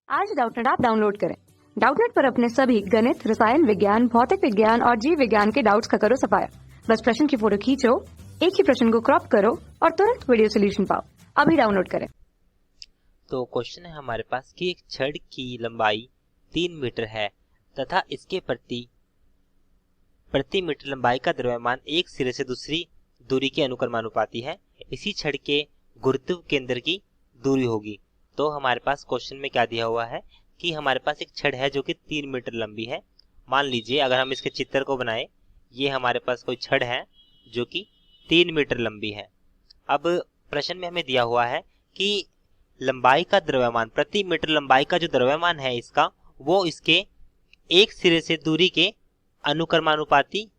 आज Doubtnut app download करें। Doubtnut पर अपने सभी गणित, रसायन विज्ञान, भौतिक विज्ञान और जीव विज्ञान के डाउट्स का करो सफाया। बस प्रश्न की फोटो खींचो, एक ही प्रश्न को क्रॉप करो और तुरंत वीडियो सोल्यूशन पाओ। अभी डाउनलोड करें। तो क्वेश्चन है हमारे पास कि एक छड़ की लंबाई 3 मीटर है तथा इसके प्रति मीटर लंबाई का द्रव्यमान एक सिरे से दूसरी दूरी के अनुक्रमानुपाती है। इसी छड़ के गुरुत्व केंद्र की दूरी होगी। तो हमारे पास क्वेश्चन में क्या दिया हुआ है कि हमारे पास एक छड़ है जो कि 3 मीटर लंबी है। मान लीजिए अगर हम इसके चित्र को बनाए, ये हमारे पास कोई छड़ है जो कि 3 मीटर लंबी है। अब प्रश्न में हमें दिया हुआ है कि लंबाई का द्रव्यमान, प्रति मीटर लंबाई का जो द्रव्यमान है इसका, वो इसके एक सिरे से दूरी के अनुक्रमानुपाती।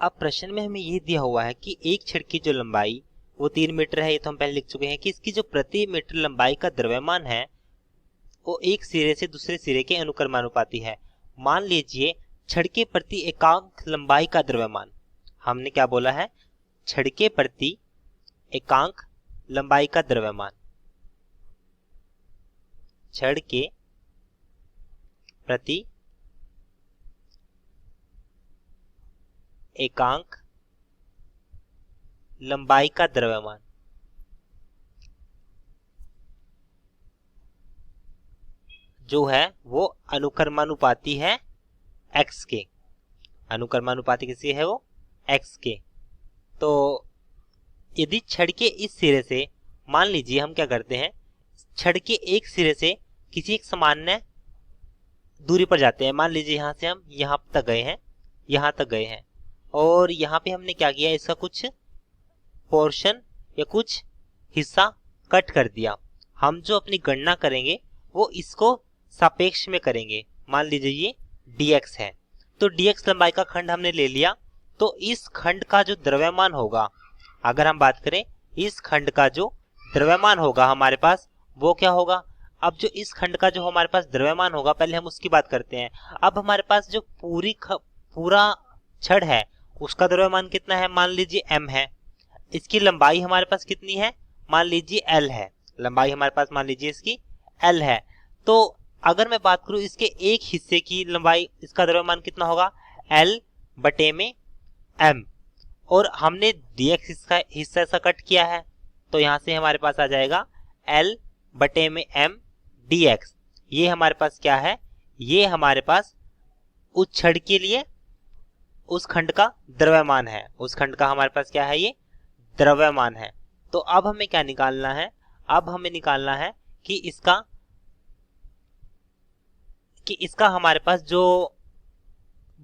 अब प्रश्न में हमें यह दिया हुआ है कि एक छड़ की जो लंबाई वो 3 मीटर है, ये तो हम पहले लिख चुके हैं कि इसकी जो प्रति मीटर लंबाई का द्रव्यमान है वो एक सिरे से दूसरे सिरे के अनुक्रमानुपाती है। मान लीजिए छड़ के प्रति एकांक लंबाई का द्रव्यमान, हमने क्या बोला है, छड़ के प्रति एकांक लंबाई का द्रव्यमान, छड़ के प्रति एकांक लंबाई का द्रव्यमान जो है वो अनुक्रमानुपाती है x के। अनुक्रमानुपाती किसके है, वो x के। तो यदि छड़ के इस सिरे से, मान लीजिए हम क्या करते हैं, छड़ के एक सिरे से किसी एक सामान्य दूरी पर जाते हैं। मान लीजिए यहाँ से हम यहाँ तक गए हैं, यहाँ तक गए हैं, और यहाँ पे हमने क्या किया, इसका कुछ पोर्शन या कुछ हिस्सा कट कर दिया। हम जो अपनी गणना करेंगे वो इसको सापेक्ष में करेंगे। मान लीजिए ये dx है, तो dx लंबाई का खंड हमने ले लिया। तो इस खंड का जो द्रव्यमान होगा, अगर हम बात करें इस खंड का जो द्रव्यमान होगा हमारे पास, वो क्या होगा। अब जो इस खंड का जो हमारे पास द्रव्यमान होगा, पहले हम उसकी बात करते हैं। अब हमारे पास जो पूरा छड़ है उसका द्रव्यमान कितना है, मान लीजिए m है। इसकी लंबाई हमारे पास कितनी है, मान लीजिए l है। लंबाई हमारे पास मान लीजिए इसकी l है। तो अगर मैं बात करूं इसके एक हिस्से की लंबाई, इसका द्रव्यमान कितना होगा, l बटे में m, और हमने dx इसका हिस्सा सा कट किया है, तो यहां से हमारे पास आ जाएगा l बटे में m dx। ये हमारे पास क्या है, ये हमारे पास उस छड़ के लिए उस खंड का द्रव्यमान है। उस खंड का हमारे पास क्या है, ये द्रव्यमान है। तो अब हमें क्या निकालना है, अब हमें निकालना है कि इसका हमारे पास जो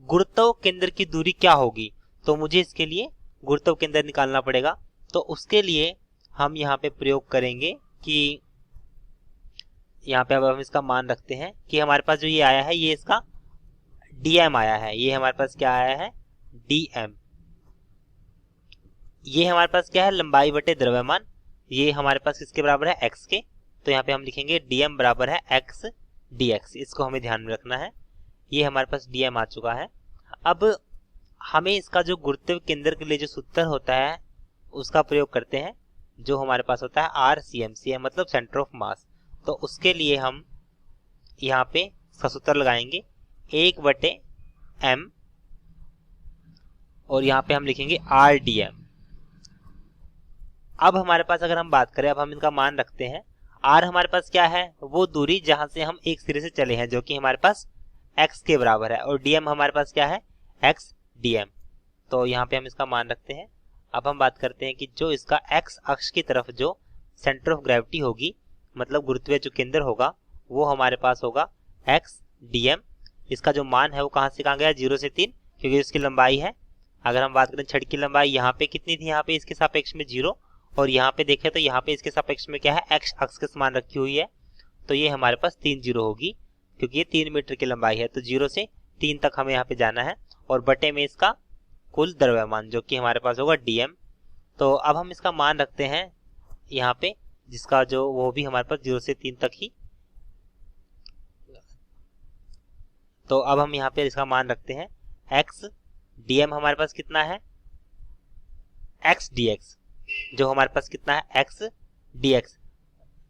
गुरुत्व केंद्र की दूरी क्या होगी। तो मुझे इसके लिए गुरुत्व केंद्र निकालना पड़ेगा। तो उसके लिए हम यहाँ पे प्रयोग करेंगे कि यहाँ पे अब हम इसका मान रखते हैं कि हमारे पास जो ये आया है, ये इसका dm आया है। ये हमारे पास क्या आया है, dm। ये हमारे पास क्या है, लंबाई बटे द्रव्यमान। ये हमारे पास किसके बराबर है, x के। तो यहाँ पे हम लिखेंगे dm बराबर है x dx। इसको हमें ध्यान में रखना है। ये हमारे पास dm आ चुका है। अब हमें इसका जो गुरुत्व केंद्र के लिए जो सूत्र होता है उसका प्रयोग करते हैं, जो हमारे पास होता है RCM मतलब सेंटर ऑफ मास। तो उसके लिए हम यहाँ पे इसका सूत्र लगाएंगे 1/m, और यहाँ पे हम लिखेंगे RDM। अब हमारे पास अगर हम बात करें, अब हम इनका मान रखते हैं। r हमारे पास क्या है, वो दूरी जहां से हम एक सिरे से चले हैं, जो कि हमारे पास x के बराबर है, और dm हमारे पास क्या है, x dm। तो यहाँ पे हम इसका मान रखते हैं। अब हम बात करते हैं कि जो इसका x अक्ष की तरफ जो सेंटर ऑफ ग्रेविटी होगी, मतलब गुरुत्वीय जो केंद्र होगा, वो हमारे पास होगा x dm। इसका जो मान है वो कहाँ से कहाँ गया, 0 से 3, क्योंकि इसकी लंबाई है। अगर हम बात करें छड़ की लंबाई, यहाँ पे कितनी थी, यहाँ पे इसके सापेक्ष में 0, और यहाँ पे देखें तो यहाँ पे इसके सापेक्ष में क्या है, x अक्ष के समान रखी हुई है। तो ये हमारे पास 3 0 होगी, क्योंकि ये 3 मीटर की लंबाई है। तो 0 से 3 तक हमें यहाँ पे जाना है, और बटे में इसका कुल द्रव्यमान जो कि हमारे पास होगा dm। तो अब हम इसका मान रखते हैं यहाँ पे, जिसका जो वो भी हमारे पास 0 से 3 तक ही। तो अब हम यहाँ पे इसका मान रखते हैं x dm हमारे पास कितना है, x dx, जो हमारे पास कितना है, x dx।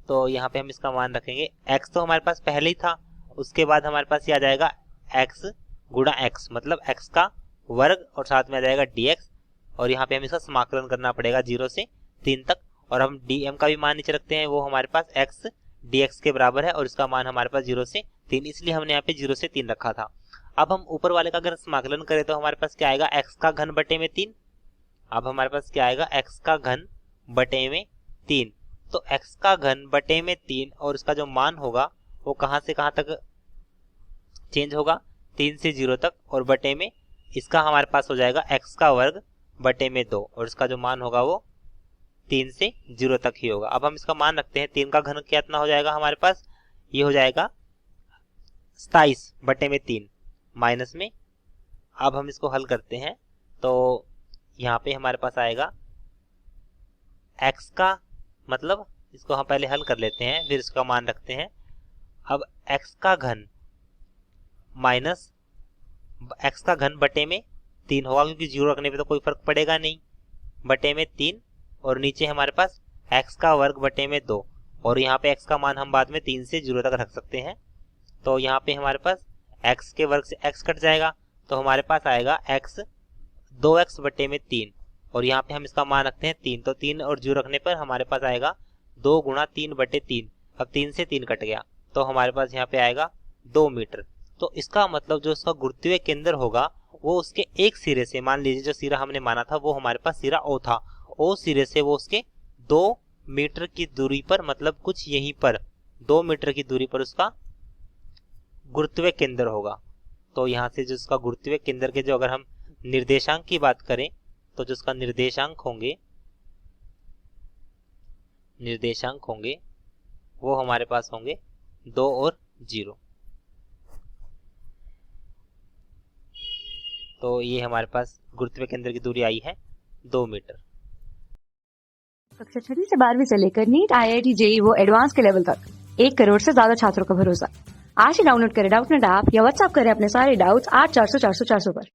तो यहाँ पे हम इसका मान रखेंगे x तो हमारे पास पहले ही था, उसके बाद हमारे पास ये आ जाएगा x गुणा x, मतलब x का वर्ग और साथ में आ जाएगा dx, और यहाँ पे हम इसका समाकलन करना पड़ेगा 0 से 3 तक, और हम dm का भी मान नीचे रखते हैं, वो हमारे पास x dx के बराबर है और इसका मान हमारे पास 0 से 3, इसलिए हमने यहाँ पे 0 से 3 रखा था। अब हम ऊपर वाले का अगर समाकलन करें तो हमारे पास क्या आएगा, x का घन बटे में 3। अब हमारे पास क्या आएगा, x का घन बटे में 3, तो x का घन बटे में 3 और इसका जो मान होगा वो कहाँ से कहाँ तक चेंज होगा, 3 से 0 तक, और बटे में इसका हमारे पास हो जाएगा x का वर्ग बटे में 2, और इसका जो मान होगा वो 3 से 0 तक ही होगा। अब हम इसका मान रखते हैं, 3 का घन कितना हो जाएगा हमारे पास, ये हो जाएगा 27 बटे में 3 माइनस में। अब हम इसको हल करते हैं तो यहाँ पे हमारे पास आएगा x का, मतलब इसको हम पहले हल कर लेते हैं फिर इसका मान रखते हैं। अब x का घन माइनस x का घन बटे में 3 होगा, क्योंकि 0 रखने पे तो कोई फर्क पड़ेगा नहीं, बटे में 3, और नीचे हमारे पास x का वर्ग बटे में 2, और यहाँ पे x का मान हम बाद में 3 से 0 तक रख सकते हैं। तो यहाँ पे हमारे पास x के वर्ग से x कट जाएगा, तो हमारे पास आएगा x 2x बटे में 3, और यहाँ पे हम इसका मान रखते हैं 3, तो 3 और 0 रखने पर हमारे पास आएगा 2 गुणा 3 बटे 3। अब 3 से 3 कट गया तो हमारे पास यहाँ पे आएगा 2 मीटर। तो इसका मतलब जो इसका गुरुत्वीय केंद्र होगा वो उसके एक सिरे से, मान लीजिए जो सिरा हमने माना था वो हमारे पास सिरा O था, O सिरे से वो उसके 2 मीटर की दूरी पर, मतलब कुछ यहीं पर 2 मीटर की दूरी पर उसका गुरुत्वीय केंद्र होगा। तो यहाँ से जो उसका गुरुत्वीय केंद्र के जो अगर हम निर्देशांक की बात करें तो जो उसका निर्देशांक होंगे वो हमारे पास होंगे 2 और 0। तो ये हमारे पास गुरुत्वीय केंद्र की दूरी आई है 2 मीटर। कक्षा 6 से 12वीं से लेकर नीट, IIT, JEE वो एडवांस के लेवल तक 1 करोड़ से ज्यादा छात्रों का भरोसा। आज ही डाउनलोड करें डाउटनेट ऐप या व्हाट्सएप करें अपने सारे डाउट्स 8400 400 400 पर।